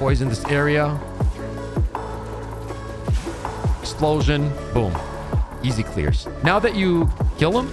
poison this area. Explosion. Boom. Easy clears. Now that you kill him,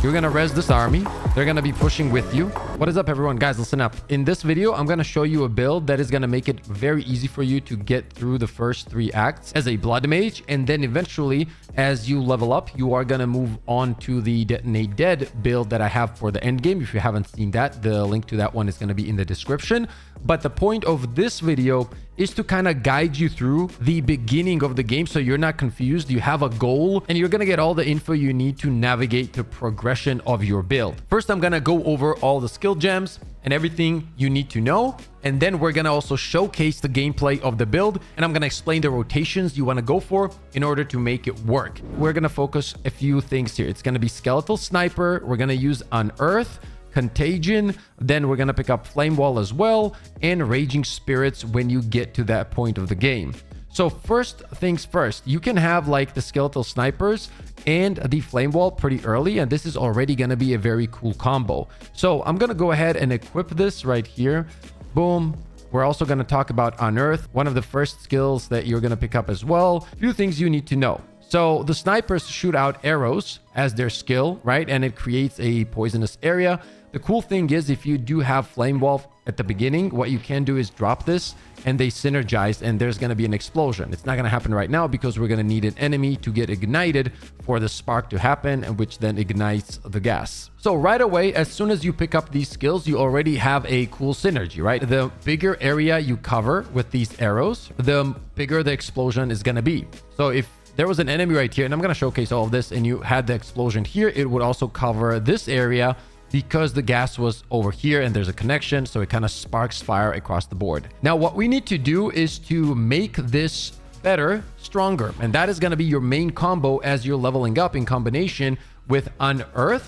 you're gonna res this army. They're gonna be pushing with you. What is up, everyone? Guys, listen up. In this video, I'm gonna show you a build that is gonna make it very easy for you to get through the first 3 acts as a blood mage, and then eventually, as you level up, you are gonna move on to the Detonate Dead build that I have for the end game. If you haven't seen that, the link to that one is gonna be in the description. But the point of this video is to kind of guide you through the beginning of the game so you're not confused. You have a goal and you're going to get all the info you need to navigate the progression of your build. First, I'm going to go over all the skill gems and everything you need to know. And then we're going to also showcase the gameplay of the build. And I'm going to explain the rotations you want to go for in order to make it work. We're going to focus a few things here. It's going to be Skeletal Sniper. We're going to use Unearth, Contagion, then we're gonna pick up Flame Wall as well, and Raging Spirits when you get to that point of the game. So first things first, you can have like the Skeletal Snipers and the Flame Wall pretty early, and this is already gonna be a very cool combo. So I'm gonna go ahead and equip this right here. Boom. We're also gonna talk about Unearth, one of the first skills that you're gonna pick up as well. A few things you need to know. So the snipers shoot out arrows as their skill, right? And it creates a poisonous area. The cool thing is if you do have Flame Wall at the beginning, what you can do is drop this and they synergize and there's going to be an explosion. It's not going to happen right now because we're going to need an enemy to get ignited for the spark to happen, and which then ignites the gas. So right away, as soon as you pick up these skills, you already have a cool synergy, right? The bigger area you cover with these arrows, the bigger the explosion is going to be. So if there was an enemy right here, and I'm going to showcase all of this, and you had the explosion here, it would also cover this area because the gas was over here and there's a connection, so it kind of sparks fire across the board. Now, what we need to do is to make this better, stronger, and that is going to be your main combo as you're leveling up in combination with Unearth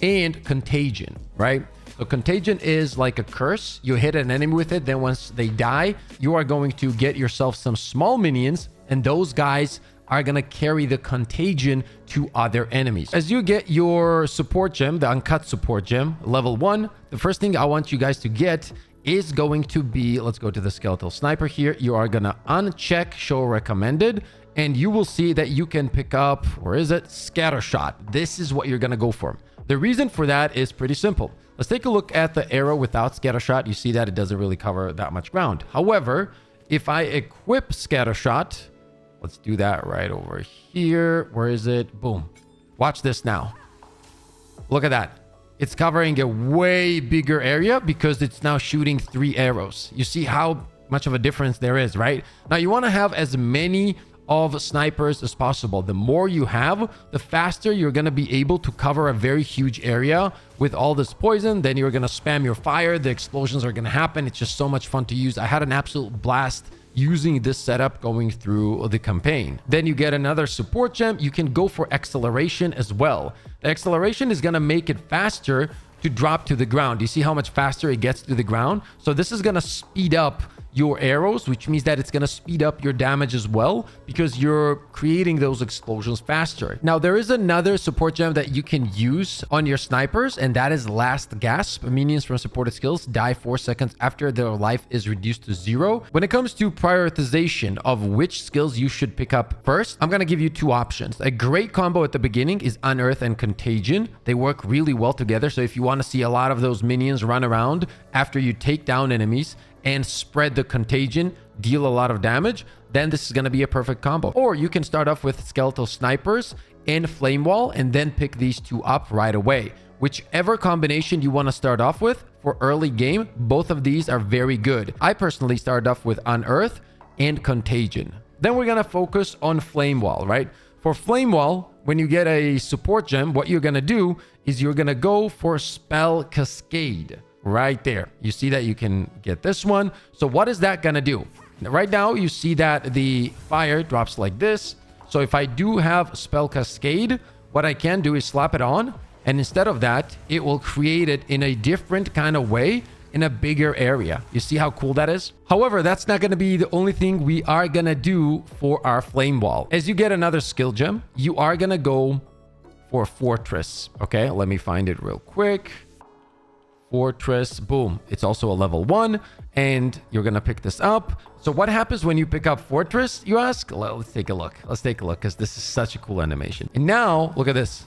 and Contagion, right? So Contagion is like a curse. You hit an enemy with it, then once they die, you are going to get yourself some small minions, and those guys are going to carry the contagion to other enemies. As you get your support gem, the uncut support gem, level 1, the first thing I want you guys to get is going to be, let's go to the Skeletal Sniper here. You are going to uncheck show recommended, and you will see that you can pick up, where is it? Scatter Shot. This is what you're going to go for. The reason for that is pretty simple. Let's take a look at the arrow without Scatter Shot. You see that it doesn't really cover that much ground. However, if I equip Scatter Shot, let's do that right over here. Where is it? Boom. Watch this now. Look at that. It's covering a way bigger area because it's now shooting 3 arrows. You see how much of a difference there is, right? Now, you want to have as many of snipers as possible. The more you have, the faster you're going to be able to cover a very huge area with all this poison. Then you're going to spam your fire. The explosions are going to happen. It's just so much fun to use. I had an absolute blast using this setup going through the campaign. Then you get another support gem. You can go for acceleration as well. The acceleration is going to make it faster to drop to the ground. You see how much faster it gets to the ground? So this is going to speed up your arrows, which means that it's going to speed up your damage as well because you're creating those explosions faster. Now, there is another support gem that you can use on your snipers, and that is Last Gasp. Minions from supported skills die 4 seconds after their life is reduced to 0. When it comes to prioritization of which skills you should pick up first, I'm going to give you 2 options. A great combo at the beginning is Unearth and Contagion. They work really well together. So if you want to see a lot of those minions run around after you take down enemies and spread the contagion, deal a lot of damage, then this is going to be a perfect combo. Or you can start off with Skeletal Snipers and Flame Wall and then pick these 2 up right away. Whichever combination you want to start off with for early game, both of these are very good. I personally started off with Unearth and Contagion. Then we're going to focus on Flame Wall, right? For Flame Wall, when you get a support gem, what you're going to do is you're going to go for Spell Cascade. Right there. You see that you can get this one. So what is that going to do? Right now, you see that the fire drops like this. So if I do have Spell Cascade, what I can do is slap it on. And instead of that, it will create it in a different kind of way in a bigger area. You see how cool that is? However, that's not going to be the only thing we are going to do for our Flame Wall. As you get another skill gem, you are going to go for Fortress. Okay, let me find it real quick. Fortress. Boom. It's also a level 1. And you're going to pick this up. So what happens when you pick up Fortress, you ask? Let's take a look. Let's take a look because this is such a cool animation. And now, look at this.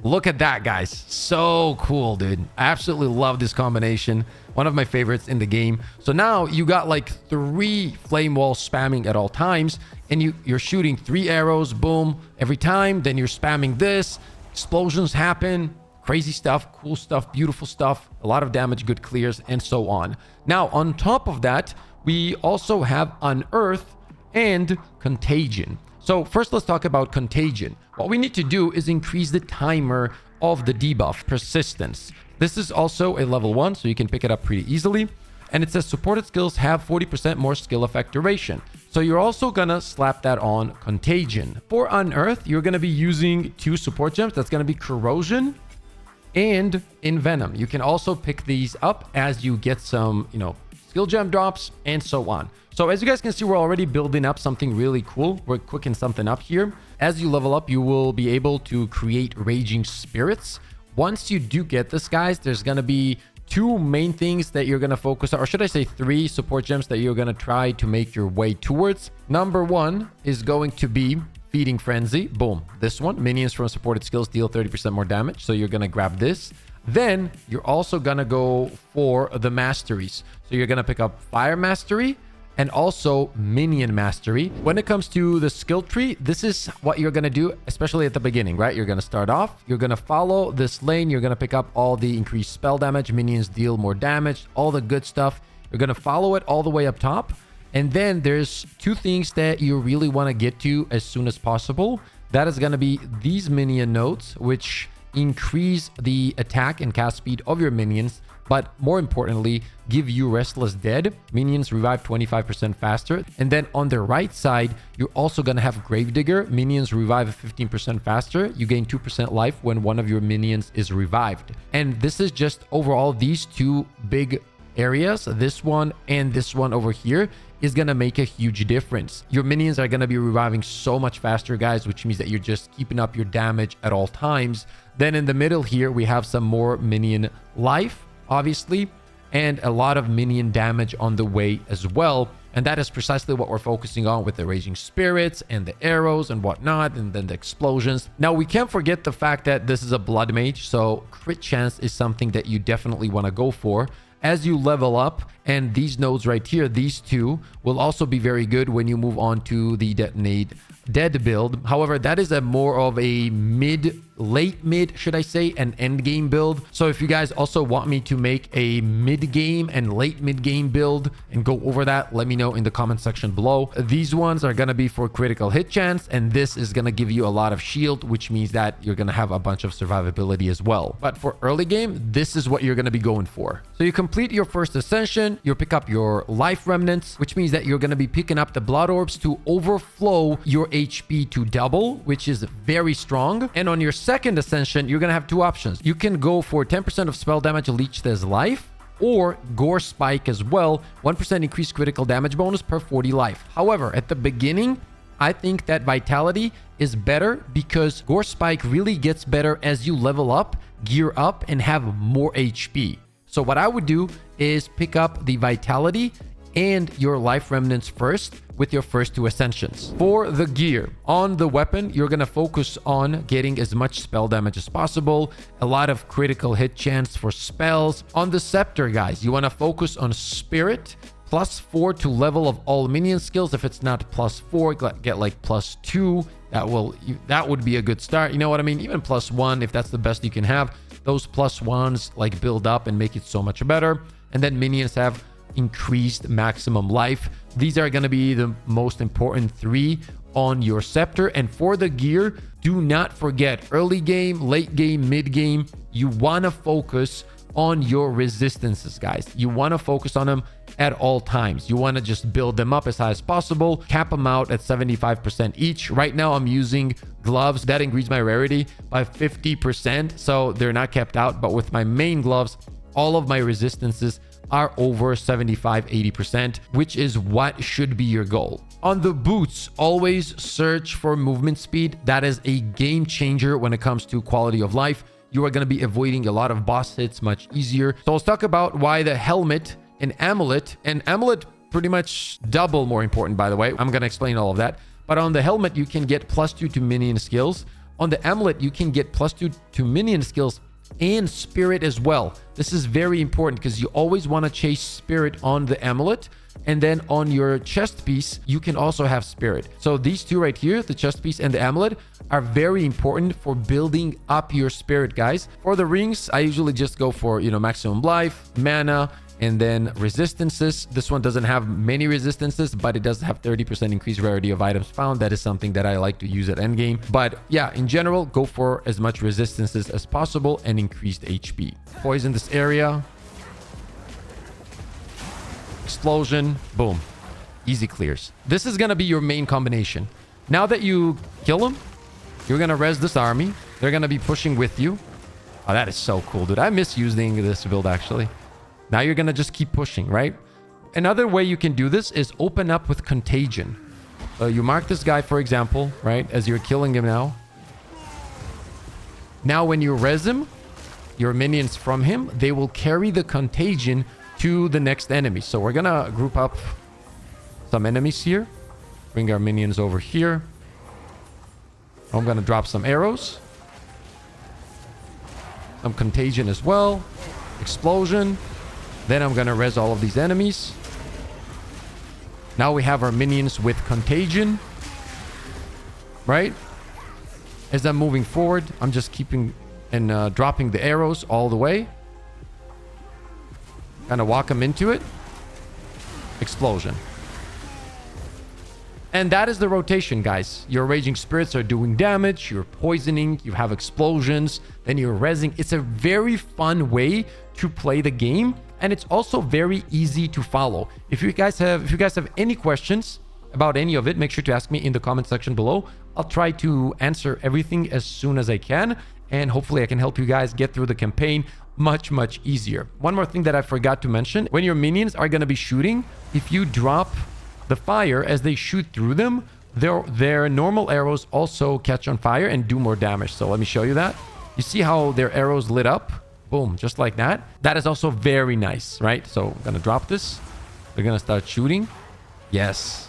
Look at that, guys. So cool, dude. I absolutely love this combination. One of my favorites in the game. So now you got like 3 flame walls spamming at all times. And you're shooting 3 arrows, boom, every time. Then you're spamming this. Explosions happen. Crazy stuff, cool stuff, beautiful stuff. A lot of damage, good clears, and so on. Now, on top of that, we also have Unearth and Contagion. So first, let's talk about Contagion. What we need to do is increase the timer of the debuff, Persistence. This is also a level 1, so you can pick it up pretty easily. And it says supported skills have 40% more skill effect duration. So you're also gonna slap that on Contagion. For Unearth, you're gonna be using 2 support gems. That's gonna be Corrosion and Envenom. You can also pick these up as you get some, skill gem drops and so on. So as you guys can see, we're already building up something really cool. We're cooking something up here. As you level up, you will be able to create Raging Spirits. Once you do get this, guys, there's going to be 2 main things that you're going to focus on, or should I say 3 support gems that you're going to try to make your way towards. Number 1 is going to be Feeding Frenzy. Boom. This one. Minions from supported skills deal 30% more damage. So you're going to grab this. Then you're also going to go for the masteries. So you're going to pick up Fire Mastery and also Minion Mastery. When it comes to the skill tree, this is what you're going to do, especially at the beginning, right? You're going to start off. You're going to follow this lane. You're going to pick up all the increased spell damage. Minions deal more damage. All the good stuff. You're going to follow it all the way up top. And then there's 2 things that you really want to get to as soon as possible. That is going to be these minion nodes, which increase the attack and cast speed of your minions, but more importantly, give you Restless Dead. Minions revive 25% faster. And then on the right side, you're also going to have Gravedigger. Minions revive 15% faster. You gain 2% life when one of your minions is revived. And this is just overall these 2 big areas, this one and this one over here, is going to make a huge difference. Your minions are going to be reviving so much faster, guys, which means that you're just keeping up your damage at all times. Then in the middle here, we have some more minion life, obviously, and a lot of minion damage on the way as well. And that is precisely what we're focusing on with the Raging Spirits and the arrows and whatnot, and then the explosions. Now, we can't forget the fact that this is a Blood Mage, so crit chance is something that you definitely want to go for. As you level up, and these nodes right here, these 2 will also be very good when you move on to the Detonate Dead build. However, that is a more of a late mid, should I say, an end game build. So if you guys also want me to make a mid game and late mid game build and go over that, let me know in the comment section below. These ones are going to be for critical hit chance, and this is going to give you a lot of shield, which means that you're going to have a bunch of survivability as well. But for early game, this is what you're going to be going for. So you complete your first ascension, you pick up your life remnants, which means that you're going to be picking up the blood orbs to overflow your HP to double, which is very strong. And on your second ascension, you're going to have 2 options. You can go for 10% of spell damage leached as life, or Gore Spike as well, 1% increased critical damage bonus per 40 life. However, at the beginning, I think that Vitality is better because Gore Spike really gets better as you level up, gear up, and have more HP. So what I would do is pick up the Vitality and your life remnants first with your first 2 ascensions. For the gear, on the weapon, you're going to focus on getting as much spell damage as possible, a lot of critical hit chance for spells. On the scepter, guys, you want to focus on Spirit, +4 to level of all minion skills. If it's not +4, get like +2. That would be a good start. You know what I mean? Even +1, if that's the best you can have. Those +1s like build up and make it so much better. And then minions have increased maximum life. These are going to be the most important 3 on your scepter. And for the gear, do not forget early game, late game, mid game, you want to focus on your resistances, guys. You want to focus on them at all times. You want to just build them up as high as possible, cap them out at 75% each. Right now I'm using gloves that increase my rarity by 50%, so they're not kept out. But with my main gloves, all of my resistances are over 75-80%, which is what should be your goal. On the boots, always search for movement speed. That is a game changer when it comes to quality of life. you are going to be avoiding a lot of boss hits much easier. So let's talk about why the helmet and amulet pretty much double more important, by the way. I'm going to explain all of that. But on the helmet, you can get +2 to minion skills. On the amulet, you can get +2 to minion skills and spirit as well. This is very important because you always want to chase spirit on the amulet. And then on your chest piece, you can also have spirit. So these two right here, the chest piece and the amulet, are very important for building up your spirit, guys. For the rings, I usually just go for, maximum life, mana, and then resistances. This one doesn't have many resistances, but it does have 30% increased rarity of items found. That is something that I like to use at endgame. But yeah, in general, go for as much resistances as possible and increased HP. Poison this area. Explosion. Boom. Easy clears. This is going to be your main combination. Now that you kill them, you're going to res this army. They're going to be pushing with you. Oh, that is so cool, dude. I miss using this build, actually. Now you're going to just keep pushing, right? Another way you can do this is open up with contagion. You mark this guy, for example, right? As you're killing him now. Now when you res him, your minions from him, they will carry the contagion to the next enemy. So we're going to group up some enemies here. Bring our minions over here. I'm going to drop some arrows. Some contagion as well. Explosion. Then I'm going to res all of these enemies. Now we have our minions with contagion. Right? As I'm moving forward, I'm just keeping and dropping the arrows all the way. Kind of walk them into it. Explosion. And that is the rotation, guys. Your raging spirits are doing damage. You're poisoning. You have explosions. Then you're resing. It's a very fun way to play the game. And it's also very easy to follow. If you guys have any questions about any of it, make sure to ask me in the comment section below. I'll try to answer everything as soon as I can. And hopefully I can help you guys get through the campaign much, much easier. One more thing that I forgot to mention. When your minions are going to be shooting, if you drop the fire as they shoot through them, their normal arrows also catch on fire and do more damage. So let me show you that. You see how their arrows lit up? Boom, just like that. That is also very nice, right? So I'm going to drop this. They're going to start shooting. Yes.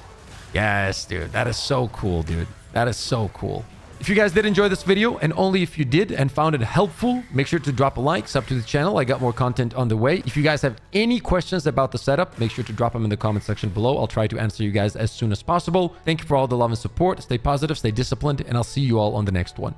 Yes, dude. That is so cool, dude. That is so cool. If you guys did enjoy this video, and only if you did and found it helpful, make sure to drop a like, sub to the channel. I got more content on the way. If you guys have any questions about the setup, make sure to drop them in the comment section below. I'll try to answer you guys as soon as possible. Thank you for all the love and support. Stay positive, stay disciplined, and I'll see you all on the next one.